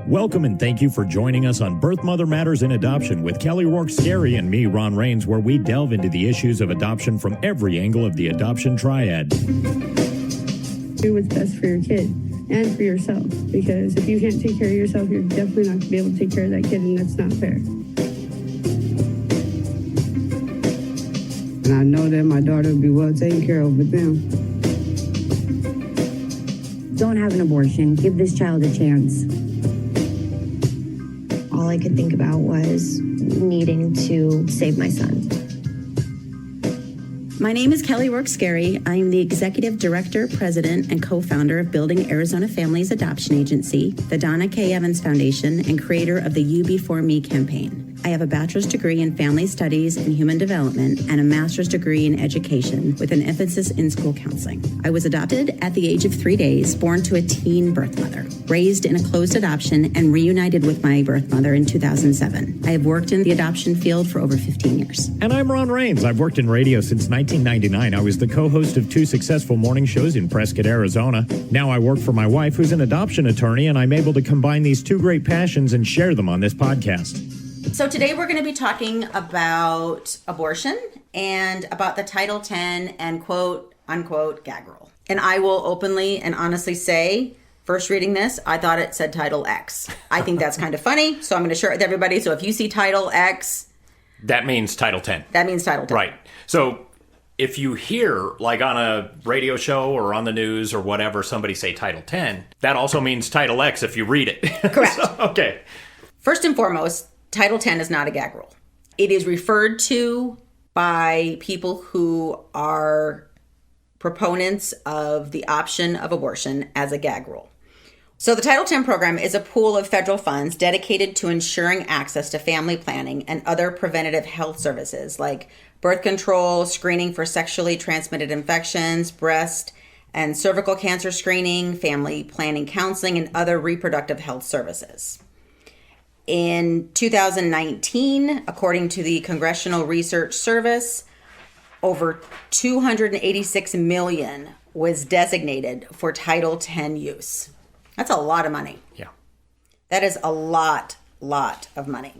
Welcome and thank you for joining us on Birth Mother Matters in Adoption with Kelly Rourke-Scary and me, Ron Rains, where we delve into the issues of adoption from every angle of the adoption triad. Do what's best for your kid and for yourself, because if you can't take care of yourself, you're definitely not going to be able to take care of that kid, and that's not fair. And I know that my daughter will be well taken care of with them. Don't have an abortion. Give this child a chance. All I could think about was needing to save my son. My name is Kelly Rourke-Scary. I am the Executive Director, President, and co-founder of Building Arizona Families Adoption Agency, the Donna K. Evans Foundation, and creator of the You Before Me campaign. I have a bachelor's degree in family studies and human development and a master's degree in education with an emphasis in school counseling. I was adopted at the age of 3 days, born to a teen birth mother, raised in a closed adoption, and reunited with my birth mother in 2007. I have worked in the adoption field for over 15 years. And I'm Ron Rains. I've worked in radio since 1999. I was the co-host of 2 successful morning shows in Prescott, Arizona. Now I work for my wife, who's an adoption attorney, and I'm able to combine these 2 great passions and share them on this podcast. So today we're going to be talking about abortion and about the Title X and quote unquote gag rule. And I will openly and honestly say, first reading this, I thought it said Title X. I think that's kind of funny, so I'm going to share it with everybody. So if you see Title X, that means Title X. That means Title X. Right. So if you hear, like on a radio show or on the news or whatever, somebody say Title X, that also means Title X if you read it. Correct. Okay. First and foremost, Title X is not a gag rule. It is referred to by people who are proponents of the option of abortion as a gag rule. So the Title X program is a pool of federal funds dedicated to ensuring access to family planning and other preventative health services like birth control, screening for sexually transmitted infections, breast and cervical cancer screening, family planning counseling, and other reproductive health services. In 2019, according to the Congressional Research Service, over $286 million was designated for Title X use. That's a lot of money. Yeah. That is a lot of money.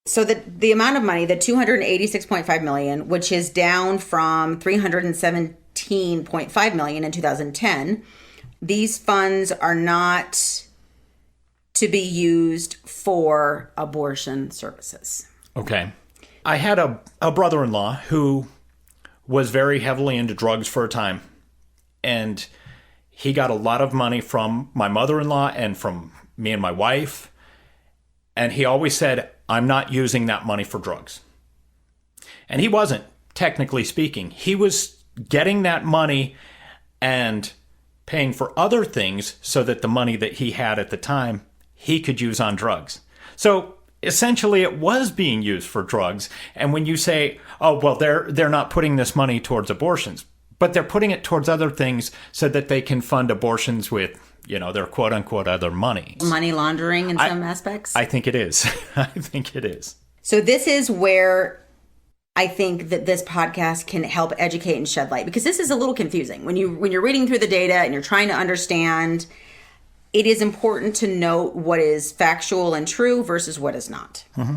So the amount of money, the $286.5 million, which is down from $317.5 million in 2010, these funds are not to be used for abortion services. Okay. I had a brother-in-law who was very heavily into drugs for a time, and he got a lot of money from my mother-in-law and from me and my wife, and he always said, I'm not using that money for drugs. And he wasn't, technically speaking. He was getting that money and paying for other things so that the money that he had at the time he could use on drugs. So essentially it was being used for drugs. And when you say, oh, well, they're not putting this money towards abortions, but they're putting it towards other things so that they can fund abortions with, their quote unquote other money. Money laundering in some aspects? I think it is. I think it is. So this is where I think that this podcast can help educate and shed light, because this is a little confusing. When you're reading through the data and you're trying to understand, it is important to note what is factual and true versus what is not. Mm-hmm.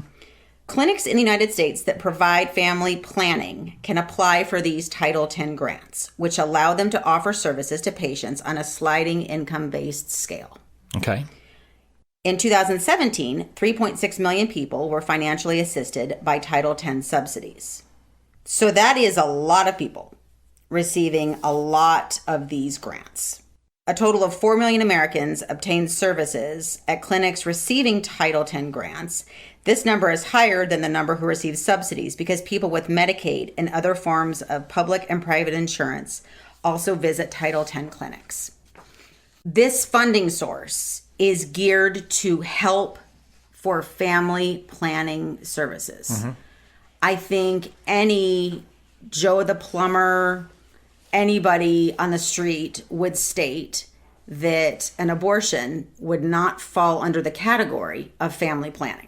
Clinics in the United States that provide family planning can apply for these Title X grants, which allow them to offer services to patients on a sliding income-based scale. Okay. In 2017, 3.6 million people were financially assisted by Title X subsidies. So that is a lot of people receiving a lot of these grants. A total of 4 million Americans obtained services at clinics receiving Title X grants. This number is higher than the number who receive subsidies because people with Medicaid and other forms of public and private insurance also visit Title X clinics. This funding source is geared to help for family planning services. Mm-hmm. I think any Joe the plumber, anybody on the street would state that an abortion would not fall under the category of family planning.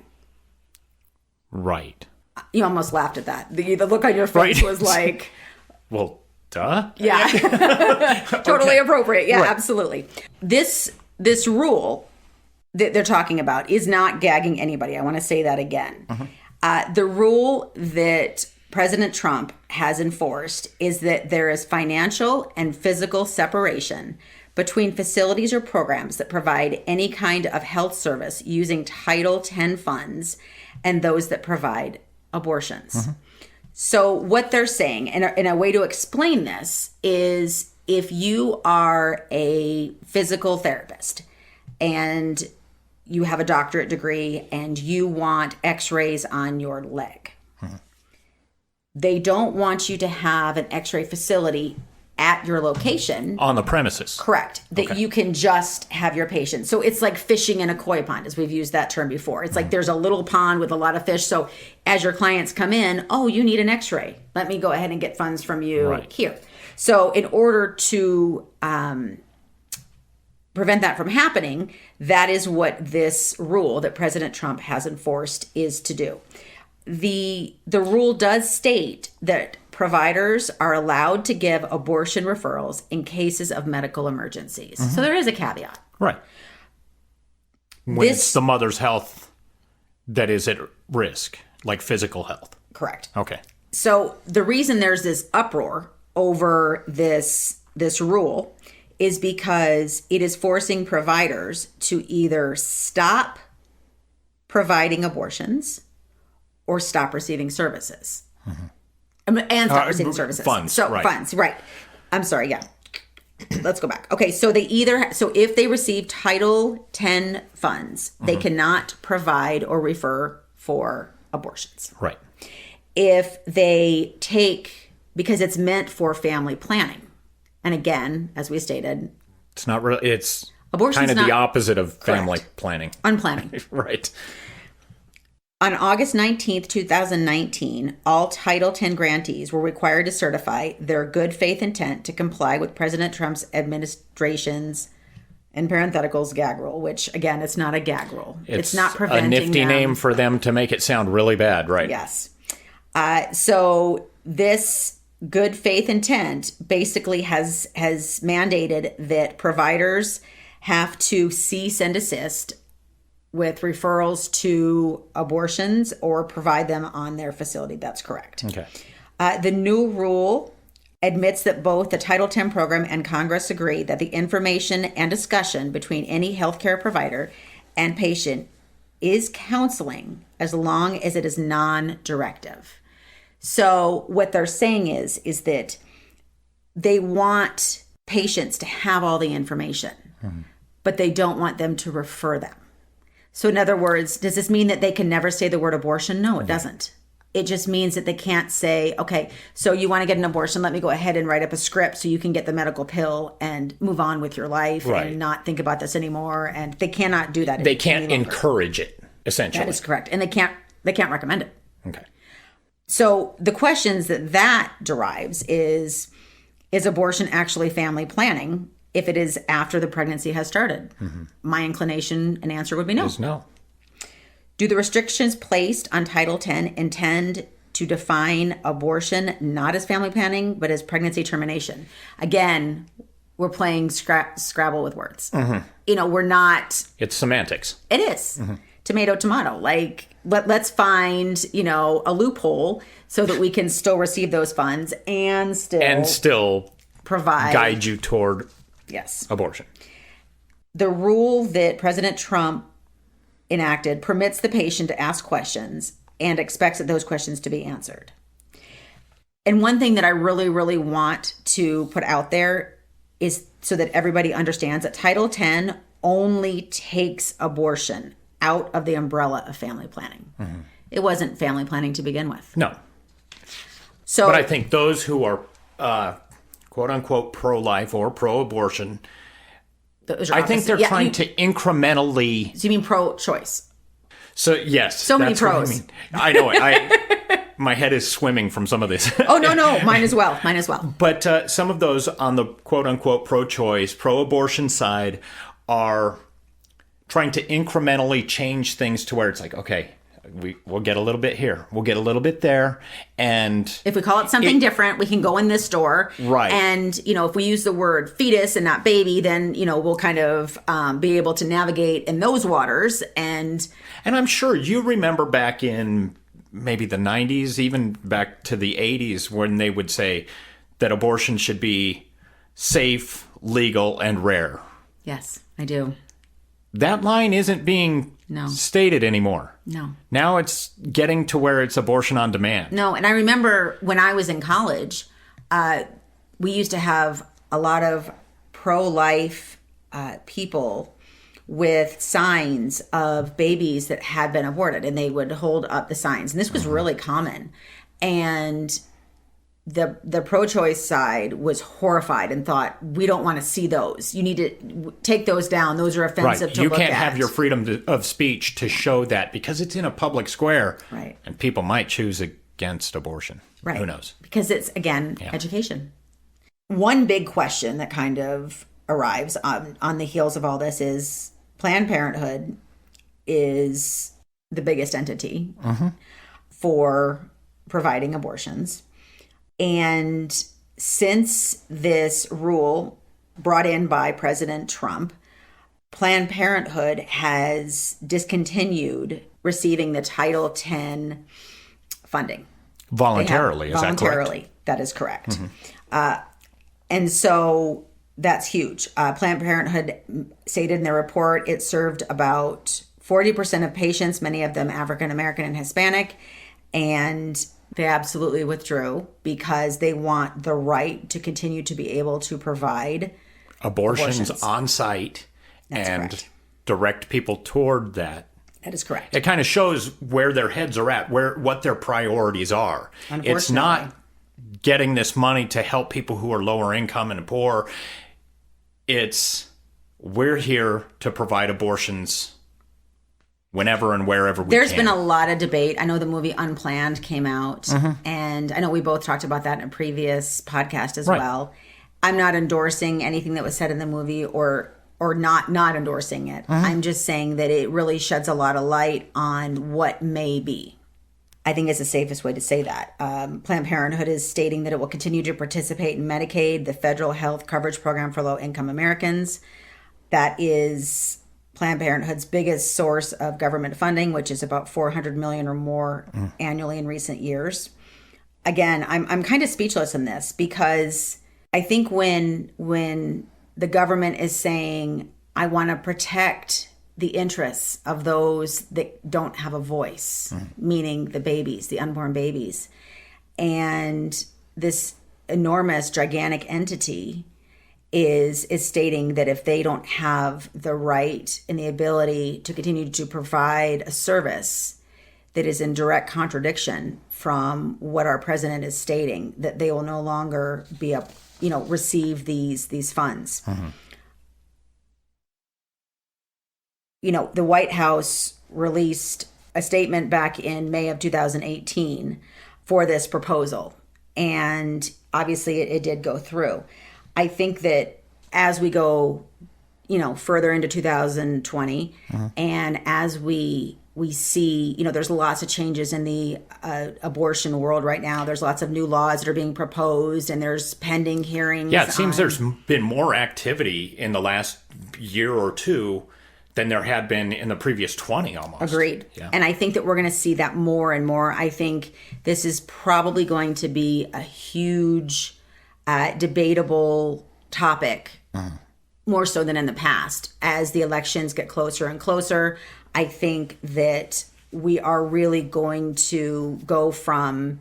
Right. You almost laughed at that. The look on your face was like... Well, duh. Yeah. Totally Okay. appropriate. Yeah, right. Absolutely. This this rule that they're talking about is not gagging anybody. I want to say that again. The rule that President Trump has enforced is that there is financial and physical separation between facilities or programs that provide any kind of health service using Title X funds and those that provide abortions. So what they're saying, and a way to explain this, is if you are a physical therapist and you have a doctorate degree and you want x-rays on your leg, they don't want you to have an x-ray facility at your location. On the premises. Correct. That you can just have your patient. So it's like fishing in a koi pond, as we've used that term before. It's like there's a little pond with a lot of fish. So as your clients come in, oh, you need an x-ray. Let me go ahead and get funds from you here. So in order to prevent that from happening, that is what this rule that President Trump has enforced is to do. The rule does state that providers are allowed to give abortion referrals in cases of medical emergencies. So there is a caveat. Right. When it's the mother's health that is at risk, like physical health. Correct. Okay. So the reason there's this uproar over this rule is because it is forcing providers to either stop providing abortions or stop receiving services. And stop receiving services. Funds, So right. funds, right. I'm sorry, yeah. Let's go back. Okay, so if they receive Title X funds, they cannot provide or refer for abortions. Right. If they take, because it's meant for family planning, and again, as we stated, It's not really, it's Abortion's kind of the not- opposite of family Correct. planning. unplanning. Right. On August 19th, 2019, all Title X grantees were required to certify their good faith intent to comply with President Trump's administration's, in parentheticals, gag rule, which, again, it's not a gag rule. It's not preventing a nifty them. name for them to make it sound really bad, right? Yes. So this good faith intent basically has mandated that providers have to cease and desist with referrals to abortions or provide them on their facility. That's correct. Okay. The new rule admits that both the Title X program and Congress agree that the information and discussion between any healthcare provider and patient is counseling as long as it is non-directive. So what they're saying is that they want patients to have all the information, but they don't want them to refer them. So in other words, does this mean that they can never say the word abortion? No, it doesn't. It just means that they can't say, okay, so you want to get an abortion, let me go ahead and write up a script so you can get the medical pill and move on with your life and not think about this anymore. And they cannot do that. They can't encourage it, essentially. That is correct. And they can't recommend it. Okay. So the questions that derives is abortion actually family planning if it is after the pregnancy has started? My inclination and answer would be no. Is no. Do the restrictions placed on Title X intend to define abortion not as family planning, but as pregnancy termination? Again, we're playing Scrabble with words. We're not... It's semantics. It is. Tomato, tomato. Like, let's find, a loophole so that we can still receive those funds and still provide... guide you toward abortion. The rule that President Trump enacted permits the patient to ask questions and expects that those questions to be answered. And one thing that I really, really want to put out there is so that everybody understands that Title X only takes abortion out of the umbrella of family planning. It wasn't family planning to begin with. No. So, But I think those who are quote unquote pro-life or pro-abortion, I think they're trying to incrementally... So you mean pro-choice? So, yes. So many that's what pros. I mean. I know it. My head is swimming from some of this. Oh, no. Mine as well. But some of those on the quote-unquote pro-choice, pro-abortion side are trying to incrementally change things to where it's like, okay, we'll get a little bit here, we'll get a little bit there, and if we call it something different, we can go in this store, right? And if we use the word fetus and not baby, then we'll kind of be able to navigate in those waters. And I'm sure you remember back in maybe the 90s, even back to the 80s, when they would say that abortion should be safe, legal, and rare. Yes, I do. That line isn't being stated anymore. No. Now it's getting to where it's abortion on demand. No, and I remember when I was in college, we used to have a lot of pro-life people with signs of babies that had been aborted, and they would hold up the signs. And this was really common. And the pro-choice side was horrified and thought, we don't want to see those. You need to take those down. Those are offensive to you look at. You can't have your freedom of speech to show that because it's in a public square. Right. And people might choose against abortion. Right. Who knows? Because it's, again, education. One big question that kind of arrives on the heels of all this is Planned Parenthood is the biggest entity for providing abortions. And since this rule brought in by President Trump, Planned Parenthood has discontinued receiving the Title X funding. Voluntarily, is that correct? Voluntarily, that is correct. And so that's huge. Planned Parenthood stated in their report it served about 40% of patients, many of them African American and Hispanic, and they absolutely withdrew because they want the right to continue to be able to provide abortions on site and correct. Direct people toward that. That is correct. It kind of shows where their heads are at, what their priorities are. It's not getting this money to help people who are lower income and poor. It's we're here to provide abortions whenever and wherever we can. There's been a lot of debate. I know the movie Unplanned came out, and I know we both talked about that in a previous podcast as well. I'm not endorsing anything that was said in the movie or not endorsing it. I'm just saying that it really sheds a lot of light on what may be. I think it's the safest way to say that. Planned Parenthood is stating that it will continue to participate in Medicaid, the federal health coverage program for low-income Americans. That is Planned Parenthood's biggest source of government funding, which is about $400 million or more annually in recent years. Again, I'm kind of speechless in this because I think when the government is saying, I want to protect the interests of those that don't have a voice, meaning the babies, the unborn babies, and this enormous, gigantic entity is stating that if they don't have the right and the ability to continue to provide a service that is in direct contradiction from what our president is stating, that they will no longer be receive these funds. The White House released a statement back in May of 2018 for this proposal, and obviously it did go through. I think that as we go, further into 2020, and as we see, there's lots of changes in the abortion world right now. There's lots of new laws that are being proposed, and there's pending hearings. Yeah, it seems there's been more activity in the last year or two than there had been in the previous 20 almost. Agreed. Yeah. And I think that we're going to see that more and more. I think this is probably going to be a huge debatable topic, more so than in the past. As the elections get closer and closer, I think that we are really going to go from,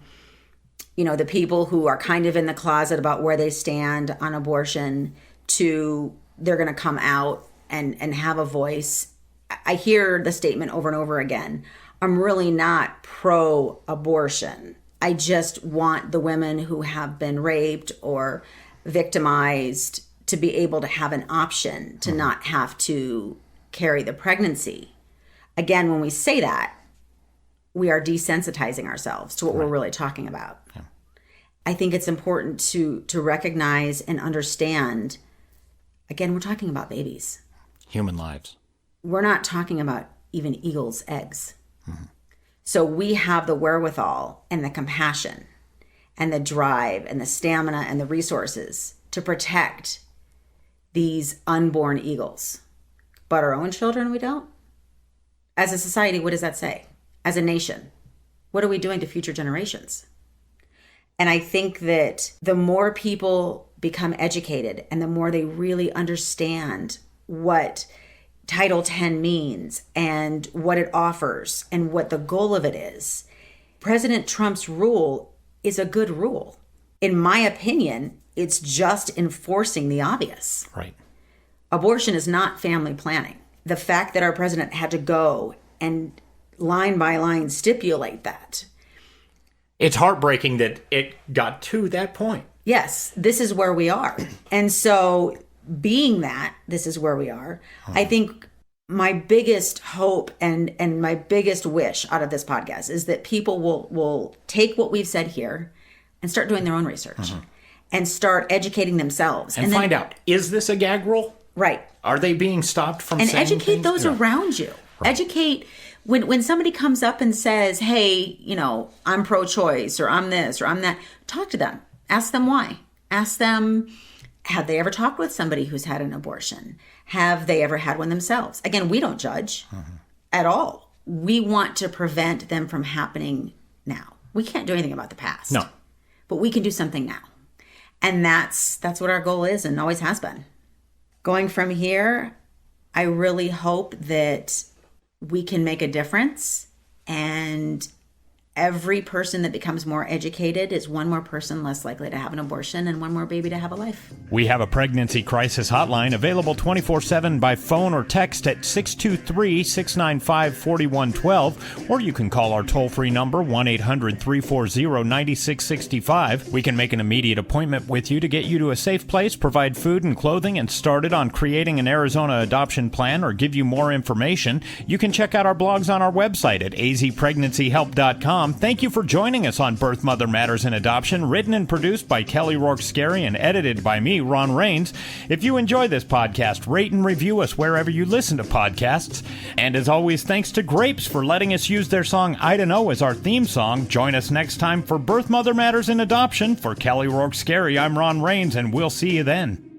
the people who are kind of in the closet about where they stand on abortion to they're going to come out and have a voice. I hear the statement over and over again. I'm really not pro-abortion. I just want the women who have been raped or victimized to be able to have an option to not have to carry the pregnancy. Again, when we say that, we are desensitizing ourselves to what we're really talking about. Yeah. I think it's important to recognize and understand, again, we're talking about babies. Human lives. We're not talking about even eagles' eggs. So we have the wherewithal and the compassion and the drive and the stamina and the resources to protect these unborn eagles. But our own children, we don't. As a society, what does that say? As a nation, what are we doing to future generations? And I think that the more people become educated and the more they really understand what Title 10 means and what it offers and what the goal of it is, President Trump's rule is a good rule. In my opinion, it's just enforcing the obvious. Right. Abortion is not family planning. The fact that our president had to go and line by line stipulate that. It's heartbreaking that it got to that point. Yes, this is where we are. And so being that this is where we are, I think my biggest hope and my biggest wish out of this podcast is that people will take what we've said here and start doing their own research and start educating themselves. And find out, is this a gag rule? Right. Are they being stopped from and saying educate things? those around you. Right. Educate when somebody comes up and says, hey, I'm pro-choice or I'm this or I'm that, talk to them. Ask them why. Ask them, have they ever talked with somebody who's had an abortion? Have they ever had one themselves? Again, we don't judge at all. We want to prevent them from happening now. We can't do anything about the past. No. But we can do something now. And that's what our goal is and always has been. Going from here, I really hope that we can make a difference, and every person that becomes more educated is one more person less likely to have an abortion and one more baby to have a life. We have a pregnancy crisis hotline available 24/7 by phone or text at 623-695-4112, or you can call our toll-free number 1-800-340-9665. We can make an immediate appointment with you to get you to a safe place, provide food and clothing, and started on creating an Arizona adoption plan or give you more information. You can check out our blogs on our website at azpregnancyhelp.com. Thank you for joining us on Birth, Mother Matters, and Adoption, written and produced by Kelly Rourke Scary and edited by me, Ron Rains. If you enjoy this podcast, rate and review us wherever you listen to podcasts. And as always, thanks to Grapes for letting us use their song I Don't Know as our theme song. Join us next time for Birth, Mother Matters, and Adoption. For Kelly Rourke Scary, I'm Ron Rains, and we'll see you then.